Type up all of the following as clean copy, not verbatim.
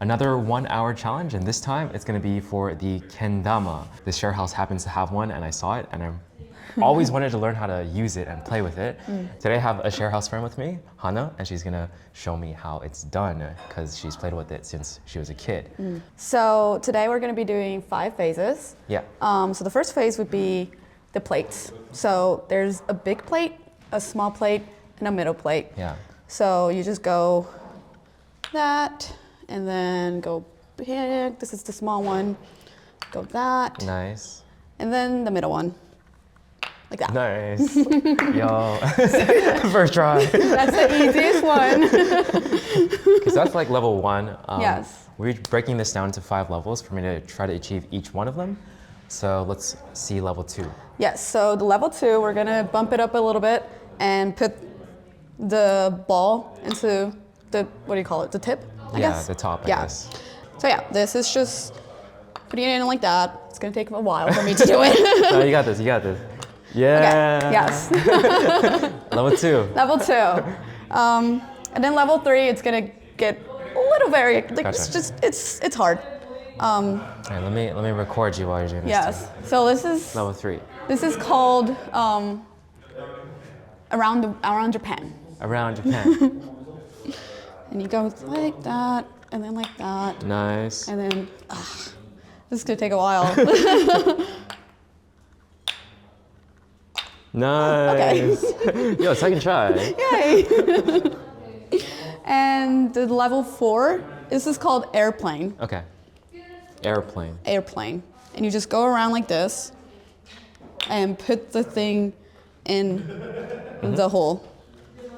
another 1 hour challenge, and this time it's gonna be for the Kendama. This share house happens to have one, and I saw it, and I always wanted to learn how to use it and play with it. Today I have a share house friend with me, Hana, and she's gonna show me how it's done because she's played with it since she was a kid. So today we're gonna be doing 5 phases. Yeah. So the first phase would be the plates. So there's a big plate, a small plate, and a middle plate. Yeah. So you just go that, and then go here. This is the small one. Go that. Nice. And then the middle one. Like that. Nice. Yo. First try. That's the easiest one. Because that's like level 1. Yes. We're breaking this down to 5 levels for me to try to achieve each one of them. So let's see level 2. Yes, so the level 2, we're gonna bump it up a little bit and put the ball into the, what do you call it, the tip, I guess? The top, I guess. So yeah, this is just putting it in like that. It's gonna take a while for me to do it. No, you got this, you got this. Yeah. Okay, yes. Level 2. Level 2. And then level 3, it's gonna get a little very, like, Gotcha. it's hard. All right, let me record you while you're doing this. Yes, so this is Level 3. This is called around Japan. Around Japan. And you go like that, and then like that. Nice. And then, this is gonna take a while. Nice. Okay. Yo, second try. Yay! And the level 4, this is called airplane. Okay. Airplane. Airplane. And you just go around like this and put the thing in the hole.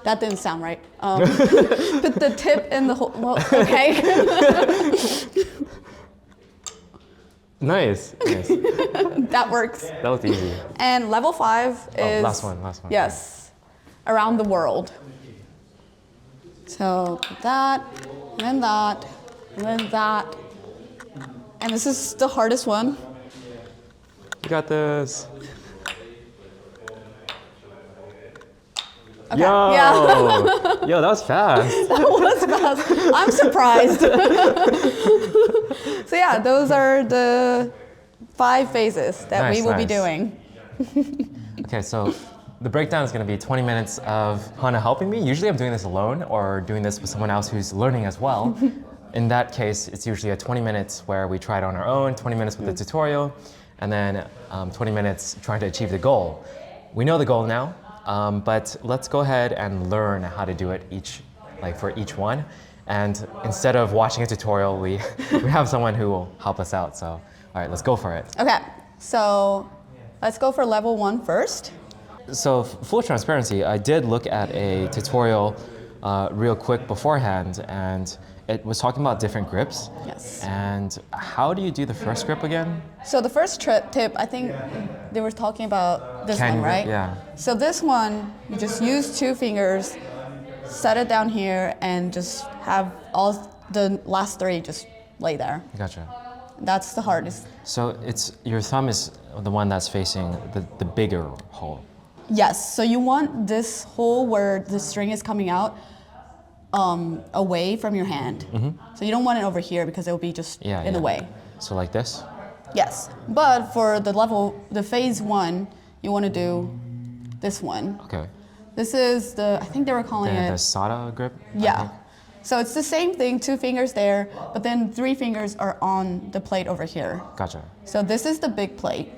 That didn't sound right. Put the tip in the hole. Well, okay. Nice. Nice. That works. That was easy. And level 5 is... last one. Yes. Around the world. So that, and then that, and then that. And this is the hardest one. You got this. Okay. Yo. Yeah. Yo, that was fast. That was fast. I'm surprised. So yeah, those are the 5 phases that we will be doing. Okay, so the breakdown is going to be 20 minutes of Hana helping me. Usually I'm doing this alone or doing this with someone else who's learning as well. In that case, it's usually a 20 minutes where we try it on our own, 20 minutes with the tutorial, and then 20 minutes trying to achieve the goal. We know the goal now, but let's go ahead and learn how to do it for each one. And instead of watching a tutorial, we have someone who will help us out. So, all right, let's go for it. Okay, so let's go for level 1 first. So, full transparency, I did look at a tutorial real quick beforehand, and it was talking about different grips. Yes. And how do you do the first grip again? So the first tip, I think they were talking about this one, right? Yeah. So this one, you just use 2 fingers, set it down here, and just have all the last 3 just lay there. Gotcha. That's the hardest. So your thumb is the one that's facing the bigger hole. Yes, so you want this hole where the string is coming out away from your hand. So you don't want it over here because it will be just in the way. So like this? Yes, but for the phase 1, you want to do this one. Okay. This is I think they were calling it... The SATA grip? Yeah. So it's the same thing, 2 fingers there, but then 3 fingers are on the plate over here. Gotcha. So this is the big plate.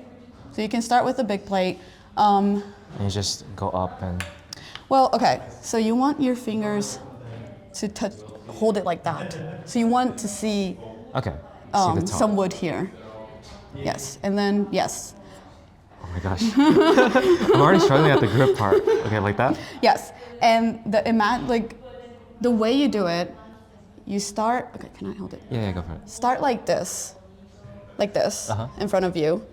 So you can start with the big plate. And you just go up and... Well, okay, so you want your fingers to hold it like that. So you want to see, see the top. some wood here. Yes, and then, yes. Oh my gosh. I'm already struggling at the grip part. Okay, like that? Yes, and the way you do it, you start, okay, can I hold it? Yeah, go for it. Start like this, in front of you.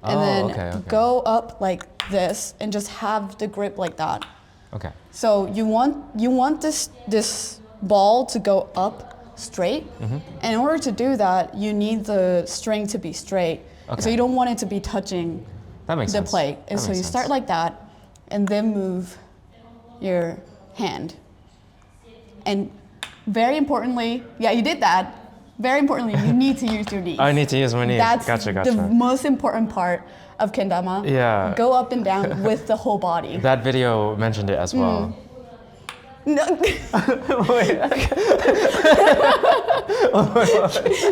And then go up like this and just have the grip like that. Okay. So you want this ball to go up straight. And in order to do that, you need the string to be straight. So you don't want it to be touching the plate. And so you start like that and then move your hand. And very importantly, yeah, you did that. very importantly, you need to use your knees. I need to use my knees. That's gotcha. the most important part of kendama. Yeah. Go up and down with the whole body. That video mentioned it as well. No. Wait.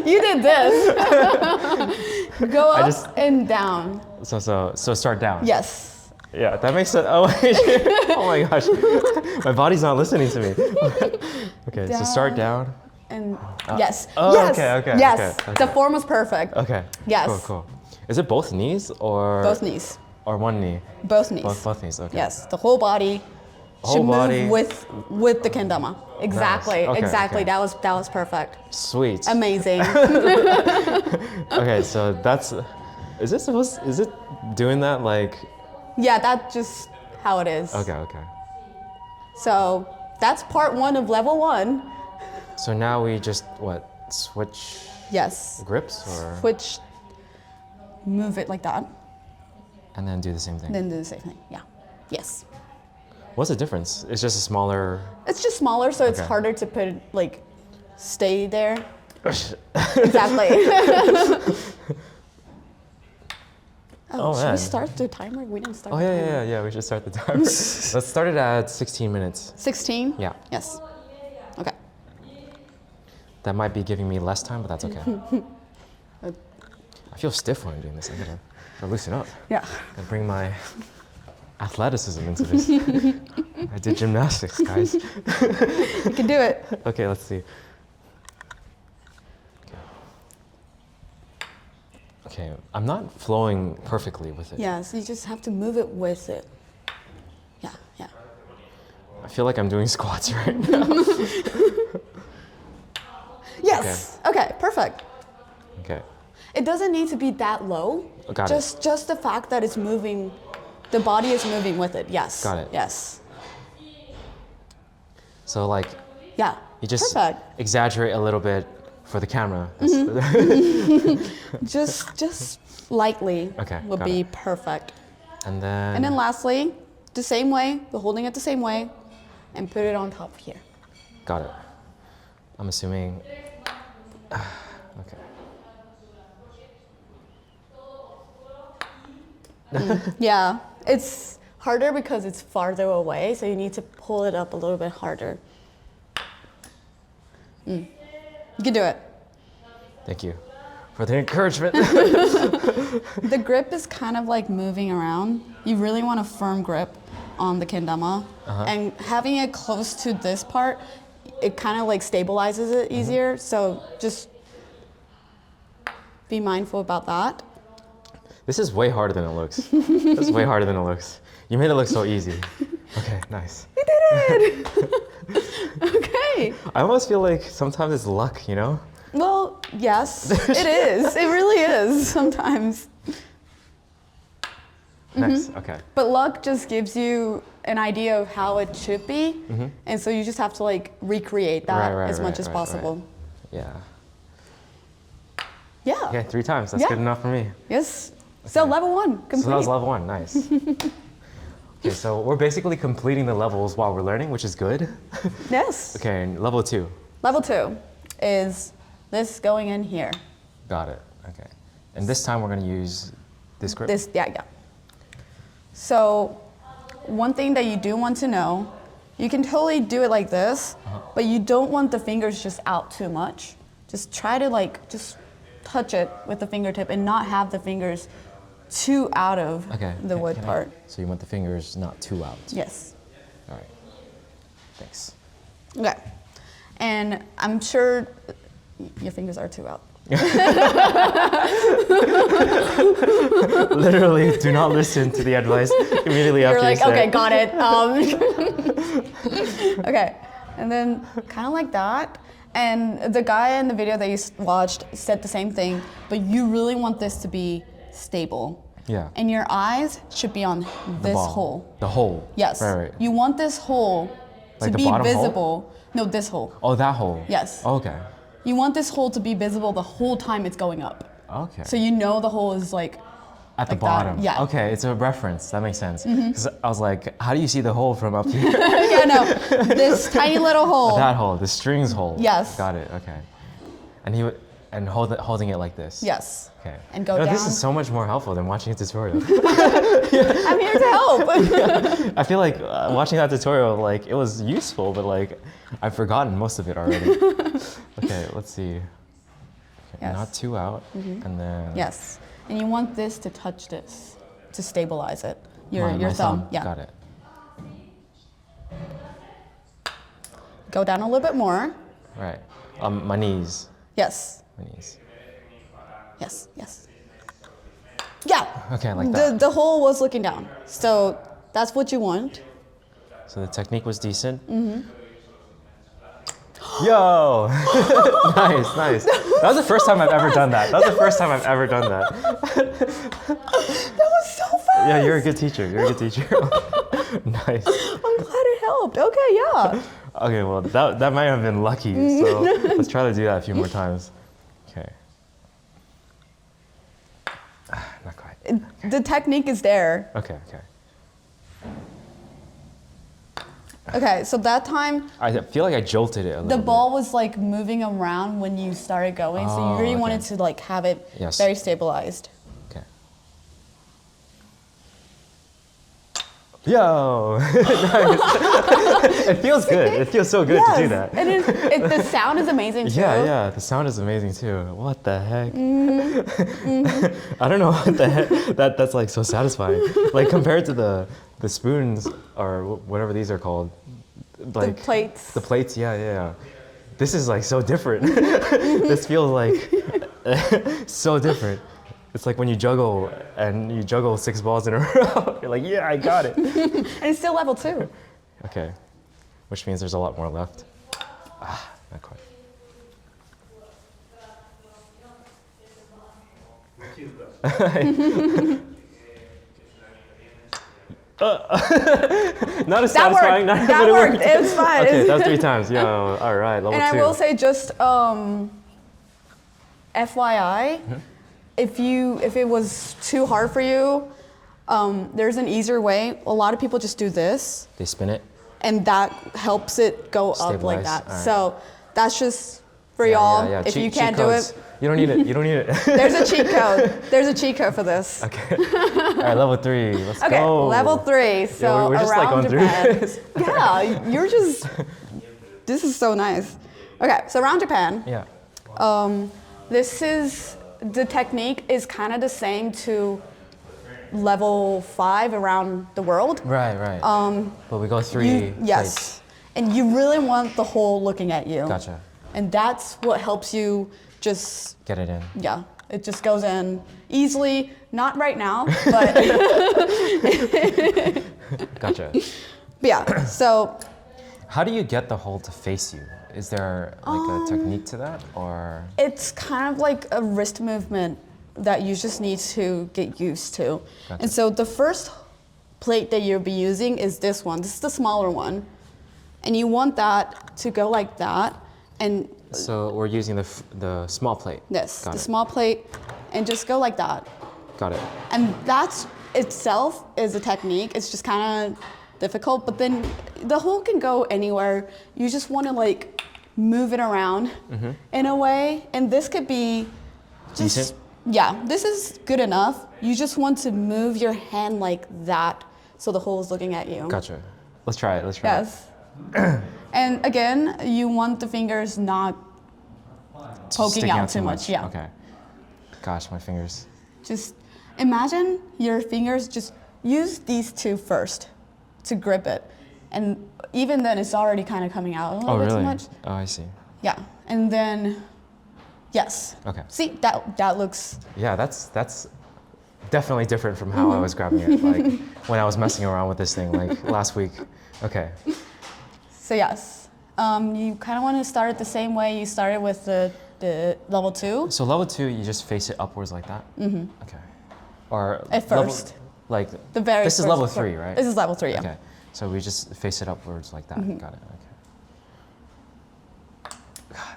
You did this. Go up and down. So start down. Yes. Yeah, that makes sense. Oh, wait. Oh my gosh. My body's not listening to me. Okay, so start down. And yes. Oh, yes. okay. Yes. Okay. The form was perfect. Okay. Yes. Cool. Is it both knees or? Both knees. Or one knee? Both knees. Both knees, okay. Yes. The whole body should move with the kendama. Exactly. Nice. Okay, exactly. okay. That was perfect. Sweet. Amazing. Okay, so is it doing that like? Yeah, that's just how it is. Okay. So that's part 1 of level 1. So now we just switch Yes. grips or? Switch, move it like that. And then do the same thing. Then do the same thing. Yeah. Yes. What's the difference? It's just a smaller. It's just smaller, so it's Okay. harder to put stay there. Exactly. Oh, should man. we start the timer? We didn't start Oh the timer. yeah. We should start the timer. Let's start it at 16 minutes. 16? Yeah. Yes. Okay. That might be giving me less time, but that's okay. I feel stiff when I'm doing this. I gotta loosen up. Yeah. Gotta bring my athleticism into this. I did gymnastics, guys. You can do it. Okay, let's see. Okay, I'm not flowing perfectly with it. Yeah, so you just have to move it with it. Yeah. I feel like I'm doing squats right now. Yes. Okay, perfect. Okay. It doesn't need to be that low. Got it. Just the fact that it's moving, the body is moving with it. Yes. Got it. Yes. So like, Yeah. you just perfect. exaggerate a little bit for the camera. Just lightly Okay, would got be it. perfect. And then. And then lastly, the same way, the holding it the same way, and put it on top here. Got it. I'm assuming. Okay. Yeah, it's harder because it's farther away, so you need to pull it up a little bit harder. You can do it. Thank you for the encouragement. The grip is kind of like moving around. You really want a firm grip on the kendama. And having it close to this part, it kind of like stabilizes it easier. So just be mindful about that. This is way harder than it looks. This is way harder than it looks. You made it look so easy. Okay, nice. You did it! Okay. I almost feel like sometimes it's luck, you know? Well, yes, it is. It really is sometimes. Nice, okay. But luck just gives you an idea of how it should be. And so you just have to like recreate that as much as possible. Yeah. Yeah. Okay, 3 times. That's Yeah. good enough for me. Yes. So level 1 complete. So that was level 1, nice. Okay, so we're basically completing the levels while we're learning, which is good. Yes. Okay, and level 2. Level 2 is this going in here. Got it, okay. And this time we're gonna use this grip? Yeah. So one thing that you do want to know, you can totally do it like this, but you don't want the fingers just out too much. Just try to just touch it with the fingertip and not have the fingers too out of the wood part. So you want the fingers not too out? Yes. All right, thanks. Okay. And I'm sure your fingers are too out. Literally, do not listen to the advice immediately after You're like, you say okay, it. got it. Okay, and then kind of like that. And the guy in the video that you watched said the same thing, but you really want this to be stable. Yeah. And your eyes should be on this ball. hole. The hole? Yes. Right. You want this hole Like to the be bottom hole? visible. No, this hole. Oh, that hole? Yes. Okay. You want this hole to be visible the whole time it's going up. Okay. So you know the hole is like at the like that. bottom? Yeah. Okay, it's a reference. That makes sense. Because I was like, how do you see the hole from up here? Yeah, no. This tiny little hole. That hole, the strings hole. Yes. Got it, okay. And holding it like this. Yes. Okay. And go down. This is so much more helpful than watching a tutorial. I'm here to help. I feel like watching that tutorial, like it was useful, but like I've forgotten most of it already. Okay, let's see. Okay, Yes. not too out, and then Yes. And you want this to touch this to stabilize it. Your my thumb. Yeah. Got it. Go down a little bit more. Right. My knees. Yes. My knees. Yes. Yes. Yeah. Okay, like that. The hole was looking down. So that's what you want. So the technique was decent. Yo! Nice, nice. That was the first time I've ever done that. That was the first time I've ever done that. That was so fast. Yeah, you're a good teacher. You're a good teacher. Nice. I'm glad it helped. Okay, yeah. Okay, well, that might have been lucky. So let's try to do that a few more times. Okay. Not quite. The technique is there. Okay, okay. Okay, so that time I feel like I jolted it a little the bit. ball was like moving around when you started going, so you really okay. wanted to like have it Yes. very stabilized. Okay. Yo! Nice. It feels good. It feels so good to do that. And the sound is amazing too. Yeah, yeah. The sound is amazing too. What the heck? I don't know what the heck. That's like so satisfying. Like compared to the spoons or whatever these are called. Like The plates. The plates. Yeah, yeah, yeah. This is like so different. This feels like so different. It's like when you juggle and you juggle 6 balls in a row. You're like, yeah, I got it. And it's still level 2. Okay, which means there's a lot more left. Ah, not quite. Not as satisfying. Not That but worked. It was fine. Okay, that was 3 times. Yo, all right, level 2. And I will say just FYI, if it was too hard for you, there's an easier way. A lot of people just do this, They spin it. and that helps it go up like Stabilize. that. All right. So that's just for y'all. Yeah, yeah. If Cheat- you can't cheat do codes. it, You don't need it. You don't need it. there's a cheat code. There's a cheat code for this. Okay. All right, level 3. Let's Okay, go. level 3. So Yeah, we're just like around going through Japan. this. Yeah, you're just. This is so nice. Okay, so around Japan. Yeah. This is the technique is kind of the same to level 5 around the world. Right, right. But we go 3 Yes, plates. and you really want the hole looking at you. Gotcha. And that's what helps you just Get it in. yeah. It just goes in easily. Not right now, but Gotcha. yeah. So How do you get the hole to face you? Is there like a technique to that, or? it's kind of like a wrist movement that you just need to get used to. Gotcha. And so the first plate that you'll be using is this one. This is the smaller one. And you want that to go like that. And So we're using the small plate. this, Got the it. small plate, and just go like that. Got it. And that's itself is a technique. It's just kind of difficult, but then the hole can go anywhere. You just want to like move it around in a way. And this could be just, Decent? yeah, this is good enough. You just want to move your hand like that so the hole is looking at you. Gotcha. Let's try it. Let's try it. Yes. And again, you want the fingers not poking Sticking out too much. Yeah. Okay. Gosh, my fingers. Just imagine your fingers, just use these 2 first to grip it. And even then, it's already kind of coming out a little Oh, bit really? too much. Oh, I see. Yeah. And then, yes. Okay. See, that looks, Yeah, that's definitely different from how I was grabbing it, like when I was messing around with this thing, like last week. Okay. so yes. You kind of want to start it the same way you started with the level 2. So level 2, you just face it upwards like that. Okay. Or At level- first. like The very this is first level part. 3, right? This is level 3, yeah. Okay. So we just face it upwards like that. Got it. Okay. God,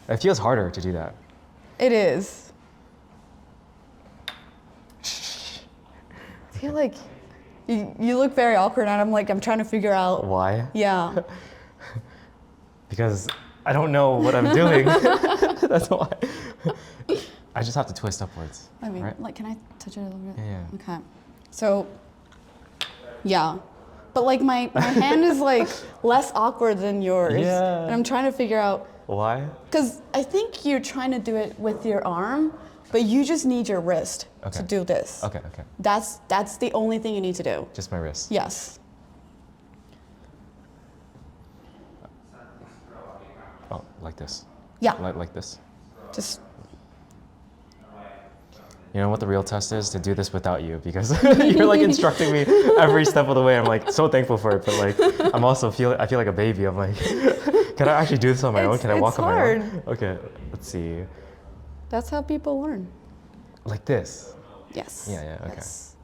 it feels harder to do that. It is. I feel like you look very awkward, and I'm trying to figure out. Why? Yeah. Because I don't know what I'm doing. That's why. I just have to twist upwards. I mean, right? like, can I touch it a little bit? Yeah. Okay. So, yeah. But like my hand is like less awkward than yours. Yeah. And I'm trying to figure out. Why? Because I think you're trying to do it with your arm, but you just need your wrist to do this. Okay. That's the only thing you need to do. Just my wrist. Yes. Oh, like this. Yeah. Like this. Just. You know what the real test is? To do this without you, because you're like instructing me every step of the way. I'm like so thankful for it, but like I feel like a baby. I'm like, can I actually do this on my own? Can I walk on my own? Okay, let's see. That's how people learn. Like this. Yes. Yeah. Okay. Yes.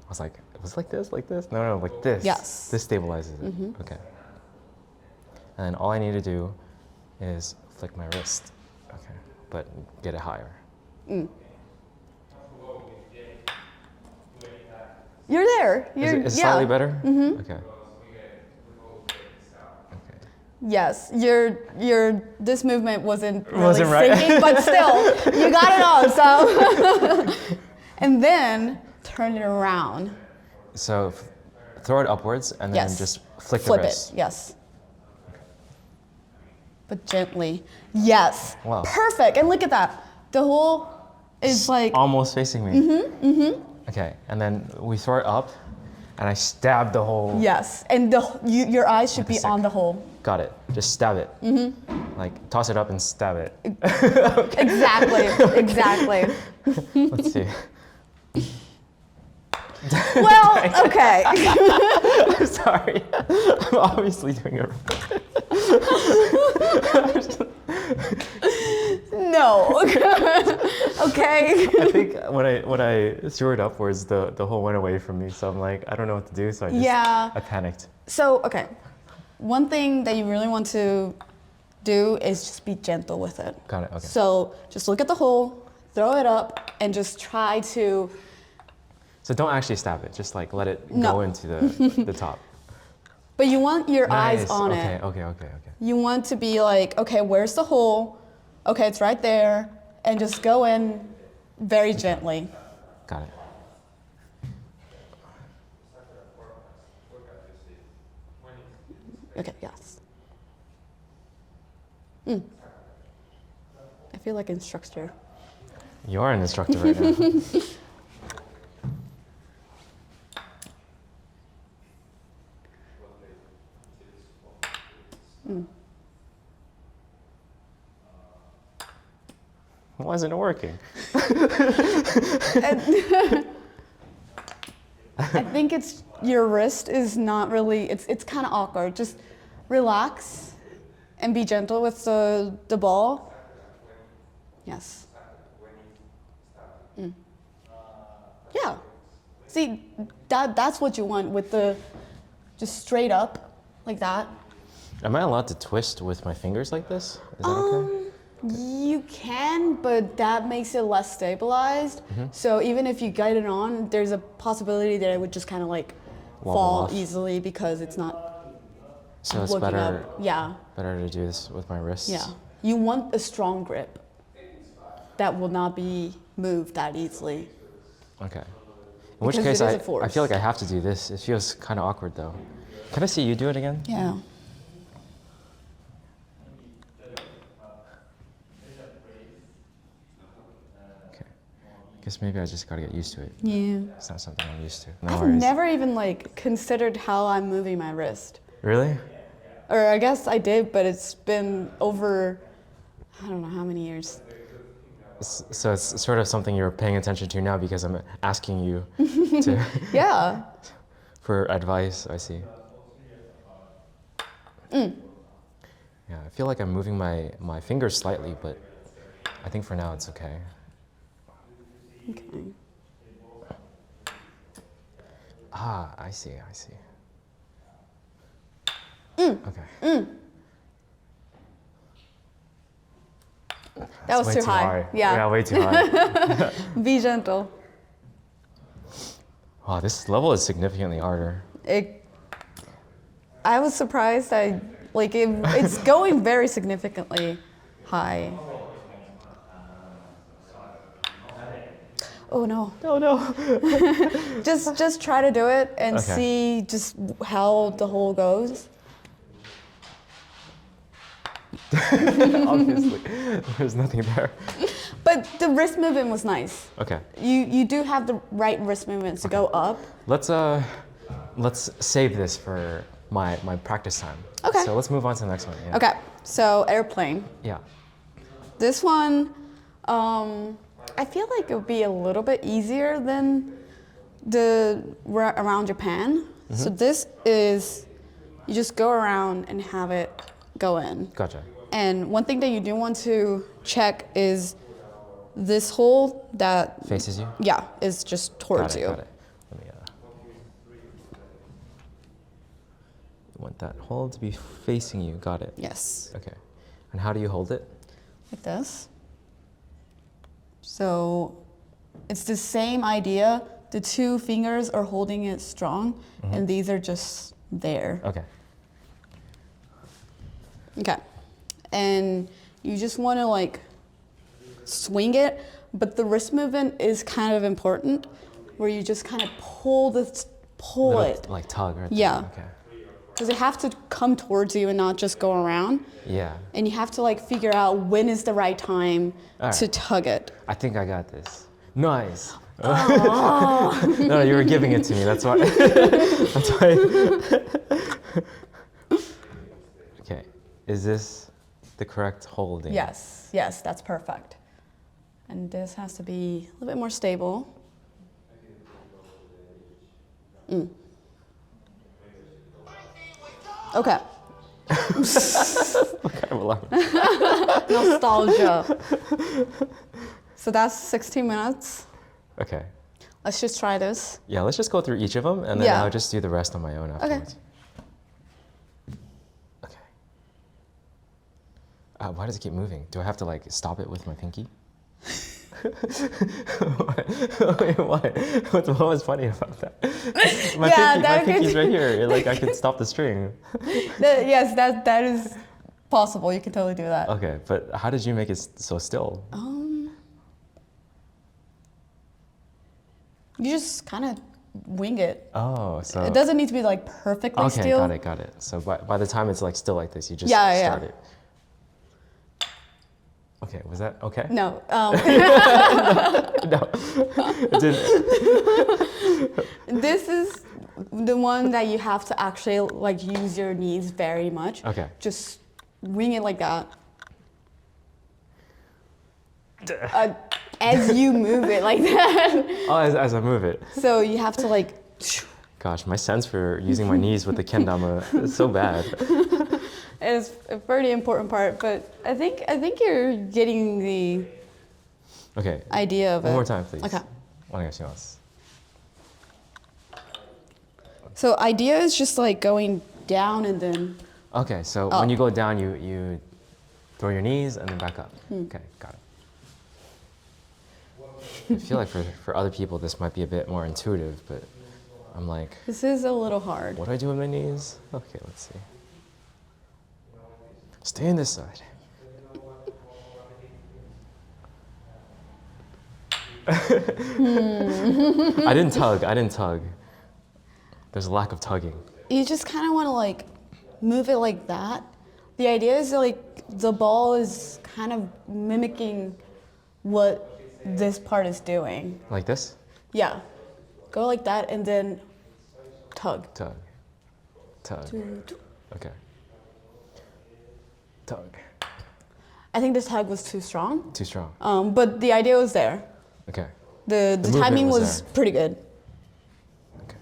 I was like, it was like this? No, like this. Yes. This stabilizes it. Okay. And then all I need to do is flick my wrist. Okay, but get it higher. You're there. You're, Is it slightly better? Okay. Yes, your this movement wasn't really Wasn't right. syncing, but still, you got it on. So, and then turn it around. So throw it upwards and then Yes. just flick the Flip wrist. it. Yes. But gently. Yes. Wow. Perfect. And look at that. The hole is like Almost facing me. Okay, and then we throw it up, and I stab the hole. yes, and your eyes should be stick. on the hole. Got it. Just stab it. Like toss it up and stab it. Exactly. Let's see. Well, okay. I'm sorry. I'm obviously doing it wrong. No. Okay. I think when I threw it upwards, the hole went away from me. So I'm like, I don't know what to do. So I panicked. So, okay. One thing that you really want to do is just be gentle with it. Got it. Okay. So just look at the hole, throw it up, and just try to. So don't actually stab it. Just like let it No. go into the top. But you want your eyes Nice. on Okay, it. Okay. You want to be like, okay, where's the hole? Okay, it's right there. And just go in very gently. Got it. Okay, yes. I feel like instructor. You are an instructor right now. Why isn't it working? I think it's your wrist is not really, it's kind of awkward. Just relax and be gentle with the ball. Yes. Yeah. See, that's what you want with the, just straight up like that. Am I allowed to twist with my fingers like this? Is that okay? You can, but that makes it less stabilized. So even if you get it on, there's a possibility that it would just kind of like Wobble fall off. easily because it's not So it's looking better up. Yeah, better to do this with my wrists? yeah. You want a strong grip that will not be moved that easily. Okay. In which Because case, it is a I force. feel like I have to do this. It feels kind of awkward though. Can I see you do it again? Yeah. Okay. Guess maybe I just gotta get used to it. Yeah. It's not something I'm used to. No I've worries. never even like considered how I'm moving my wrist. Really? Or I guess I did, but it's been over, I don't know how many years. So it's sort of something you're paying attention to now because I'm asking you to Yeah. for advice. I see. Yeah, I feel like I'm moving my fingers slightly, but I think for now it's okay. Okay. Ah, I see. Okay. That was way too high. Yeah, way too high. Be gentle. Wow, this level is significantly harder. I was surprised I Like it's going very significantly high. Oh no. Oh no. Just try to do it and Okay. see just how the hole goes. Obviously, there's nothing there. But the wrist movement was nice. Okay. You do have the right wrist movements to go up. Let's save this for my practice time. Okay. So let's move on to the next one. Yeah. Okay, so airplane. Yeah. This one, I feel like it would be a little bit easier than the around Japan. Mm-hmm. So this is, you just go around and have it go in. Gotcha. And one thing that you do want to check is this hole that Faces you? yeah, is just towards you. Got it. Let me, you want that hole to be facing you. Got it. Yes, Okay. And how do you hold it? like this. So it's the same idea. The two fingers are holding it strong, and these are just there. Okay. Okay. And you just want to like swing it, but the wrist movement is kind of important, where you just kind of pull it. Like tug, right? Yeah. There. Okay. Because they have to come towards you and not just go around. Yeah. And you have to like figure out when is the right time All to right. tug it. I think I got this. Nice. No, you were giving it to me. That's why. That's why. Okay. Is this the correct holding? Yes, yes, that's perfect. And this has to be a little bit more stable. Okay. What kind of alarm? Nostalgia. So that's 16 minutes. Okay. Let's just try this. Yeah, let's just go through each of them, and then Yeah. I'll just do the rest on my own afterwards. Okay. Why does it keep moving? Do I have to like stop it with my pinky? Wait, what? What was funny about that? My pinky's right here. Like I could stop the string. Yes, that is possible. You can totally do that. Okay, but how did you make it so still? You just kind of wing it. Oh, so It doesn't need to be like perfectly okay, still. got it. So by the time it's like still like this, you just Yeah, yeah. start it. Okay, was that okay? No. No, it didn't. This is the one that you have to actually like use your knees very much. Okay. Just wing it like that. As you move it like that. Oh, as I move it. So you have to like. Gosh, my sense for using my knees with the kendama is so bad. It's a pretty important part, but I think you're getting the Okay. idea of it. One more time, please. Okay. 오네가시마스. So idea is just like going down and then. Okay, so Oh. when you go down, you throw your knees and then back up. Okay, got it. I feel like for other people this might be a bit more intuitive, but I'm like, This is a little hard. what do I do with my knees? Okay, let's see. Stay on this side. I didn't tug. There's a lack of tugging. You just kind of want to like move it like that. The idea is like the ball is kind of mimicking what this part is doing. Like this? Yeah. Go like that and then tug. Tug. Tug. Okay. Tug. I think this tug was too strong, Too strong. but the idea was there. Okay. The movement timing was was there. pretty good. Okay.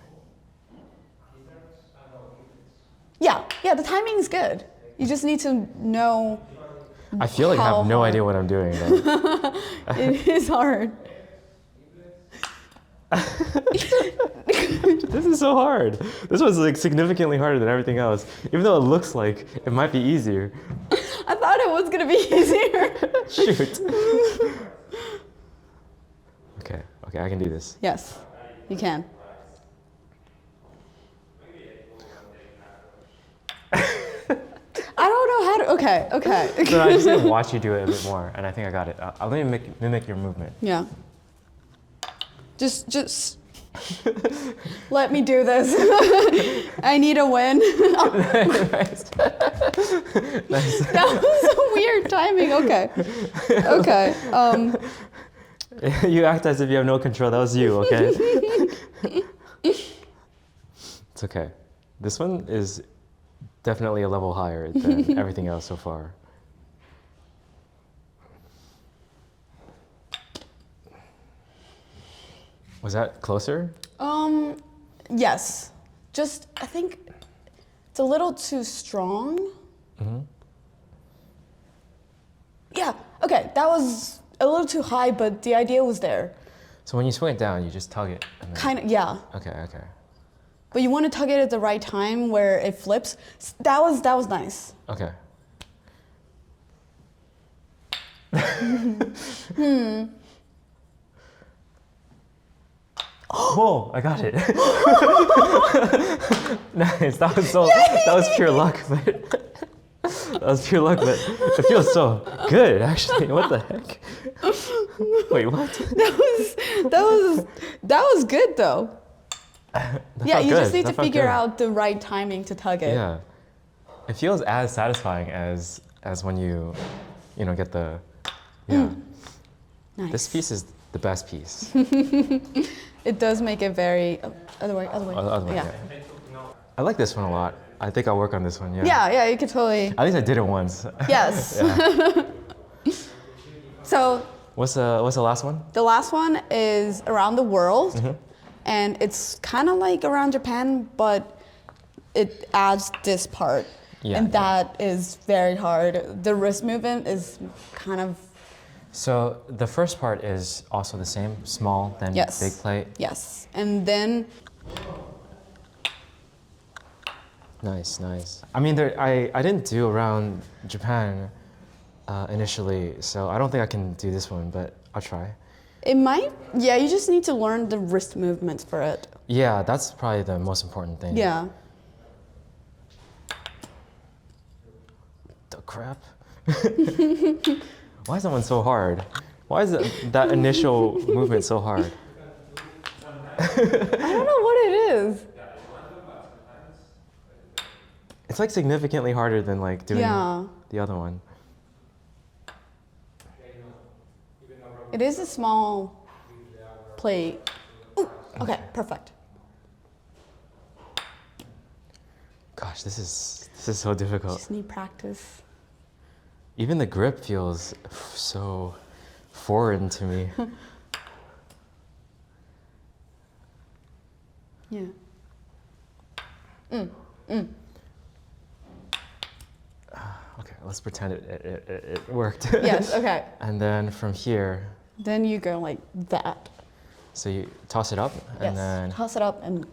Yeah, the timing is good. You just need to know. I feel like I How have no hard? idea what I'm doing though. It is hard. This is so hard. This was like significantly harder than everything else. Even though it looks like it might be easier. I thought it was gonna be easier. Shoot. Okay, I can do this. Yes, you can. Okay, okay. So I just gonna watch you do it a bit more, and I think I got it. I'll let me mimic your movement. Yeah. Just let me do this. I need a win. Nice. Nice. That was weird timing. Okay. Okay. You act as if you have no control. That was you, okay? It's okay. This one is definitely a level higher than everything else so far. Was that closer? Yes. Just, I think it's a little too strong. Mm-hmm. Yeah, okay, that was a little too high, but the idea was there. So when you swing it down, you just tug it. And then... Kind of, yeah. Okay, okay. But you want to tug it at the right time where it flips. That was nice. Okay. Whoa, I got it. Nice. That was pure luck, but that was pure luck, but it feels so good actually. What the heck? Wait, what? That was good though. Yeah, you just need to figure good. out the right timing to tug it. Yeah. It feels as satisfying as when you get the yeah. Nice. This piece is the best piece. It does make it very other way. Other way, Yeah. I like this one a lot. I think I'll work on this one. Yeah. Yeah, you could totally. At least I did it once. Yes. Yeah. So. What's the last one? The last one is around the world, and it's kind of like around Japan, but it adds this part, and that is very hard. The wrist movement is kind of. So the first part is also the same, small, then big plate. Yes, and then. Nice, nice. I mean, I didn't do around Japan initially, so I don't think I can do this one, but I'll try. It might, yeah, you just need to learn the wrist movements for it. Yeah, that's probably the most important thing. Yeah. The crap? Why is that one so hard? Why is that initial movement so hard? I don't know what it is. It's like significantly harder than like doing the other one. It is a small plate. Ooh, okay, perfect. Gosh, this is so difficult. Just need practice. Even the grip feels so foreign to me. Yeah. Okay, let's pretend it worked. Yes, okay. And then from here. Then you go like that. So you toss it up and then. Toss it up and.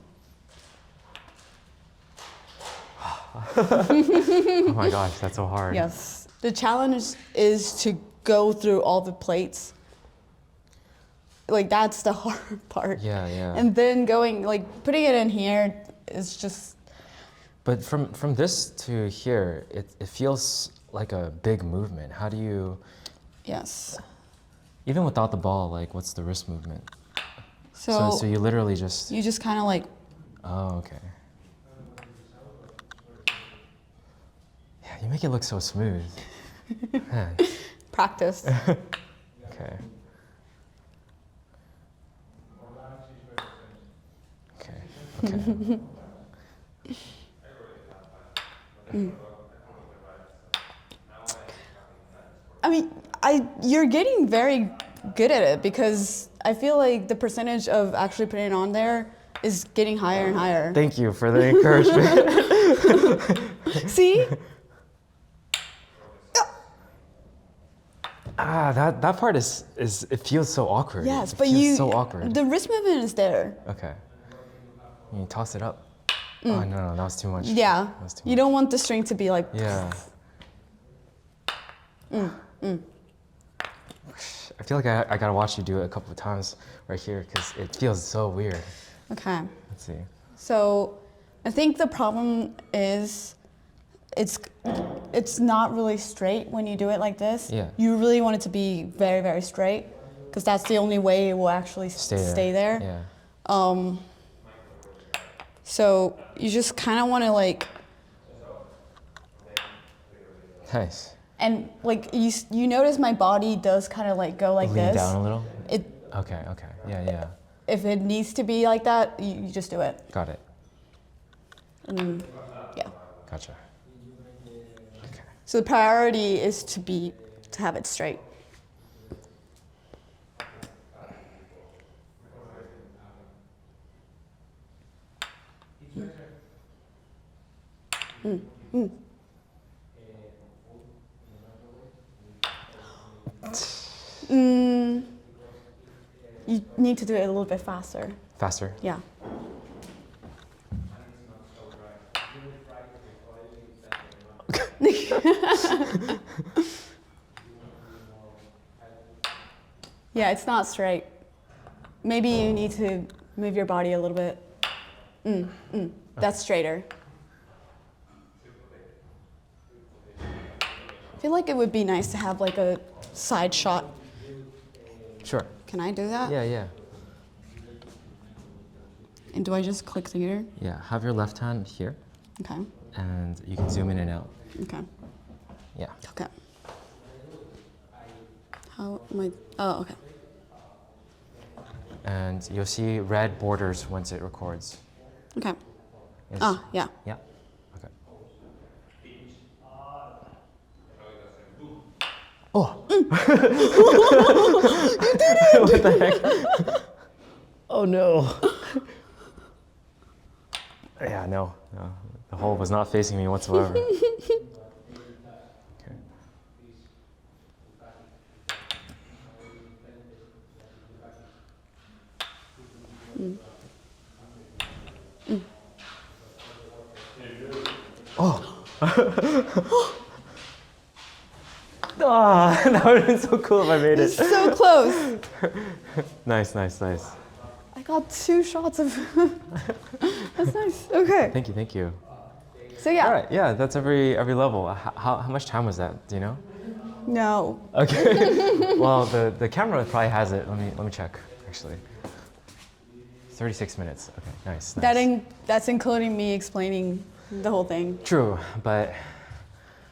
Oh my gosh, that's so hard. Yes. The challenge is to go through all the plates. Like that's the hard part. Yeah, yeah. And then going like putting it in here is just. But from this to here, it feels like a big movement. How do you? Yes. Even without the ball, like what's the wrist movement? So you literally just. You just kind of like. Oh, okay. Yeah, you make it look so smooth. Man. Practice. Okay. Okay. Okay. I mean, you're getting very good at it because I feel like the percentage of actually putting it on there is getting higher and higher. Thank you for the encouragement. See? That part is it feels so awkward. Yes, it but feels so awkward. the wrist movement is there. Okay. You toss it up. Oh no, that was too much. Yeah. That was too You don't want the string to be like. Yeah. I feel like I gotta watch you do it a couple of times right here because it feels so weird. Okay. Let's see. So, I think the problem is it's not really straight when you do it like this. Yeah. You really want it to be very, very straight because that's the only way it will actually stay there. Yeah. So you just kind of want to like, Nice. and like you notice my body does kind of like go like Lean this. down a little? It, Okay. Yeah, yeah. if it needs to be like that, you just do it. Got it. Yeah. Gotcha. Okay. So the priority is to have it straight. You need to do it a little bit faster. Faster? Yeah. Yeah, it's not straight. Maybe you need to move your body a little bit. That's straighter. I feel like it would be nice to have like a side shot. Sure. Can I do that? Yeah. And do I just click here? Yeah, have your left hand here, Okay. and you can zoom in and out. Okay. Yeah. Okay. How am I? Oh, okay. And you'll see red borders once it records. Okay. Yes. Ah, yeah. Yeah. Okay. Oh! You did it! What the heck? Oh no. Yeah, no. The hole was not facing me whatsoever. Okay. Oh! Ah, that would have been so cool if I made it. It's so close. Nice. I got 2 shots of. That's nice. Okay. Thank you. So yeah. All right, yeah, that's every level. How much time was that? Do you know? No. Okay. Well, the camera probably has it. Let me check. Actually, 36 minutes. Okay, nice. That's including me explaining the whole thing. True, but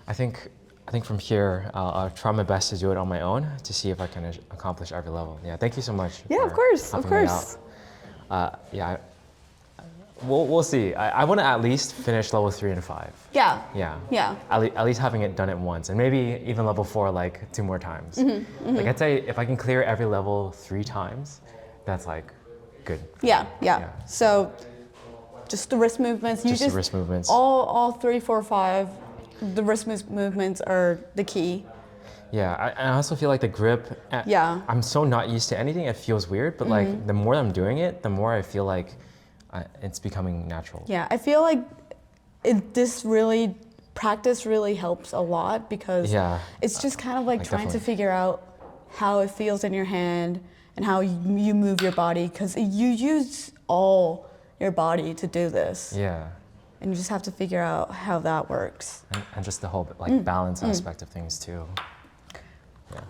I think from here I'll try my best to do it on my own to see if I can accomplish every level. Yeah, thank you so much. Yeah, of course. Yeah, we'll see. I want to at least finish level 3 and 5. Yeah. Yeah. At least having it done it once, and maybe even level 4 like 2 more times. Like I'd say if I can clear every level 3 times, that's like good. Yeah. So just the wrist movements. Just the wrist movements. All 3, 4, 5. The wrist movements are the key. Yeah, I also feel like the grip. Yeah. I'm so not used to anything. It feels weird, but like the more I'm doing it, the more I feel like it's becoming natural. Yeah, I feel like practice really helps a lot because it's just kind of like trying definitely. to figure out how it feels in your hand and how you move your body because you use all your body to do this. Yeah. And you just have to figure out how that works. And just the whole like balance aspect of things too. Yeah.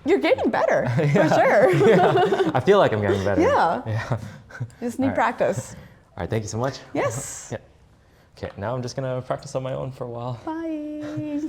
You're getting better, for sure. Yeah. I feel like I'm getting better. Yeah. Yeah. You just need practice. All right, thank you so much. Yes. Yeah. Okay, now I'm just gonna practice on my own for a while. Bye.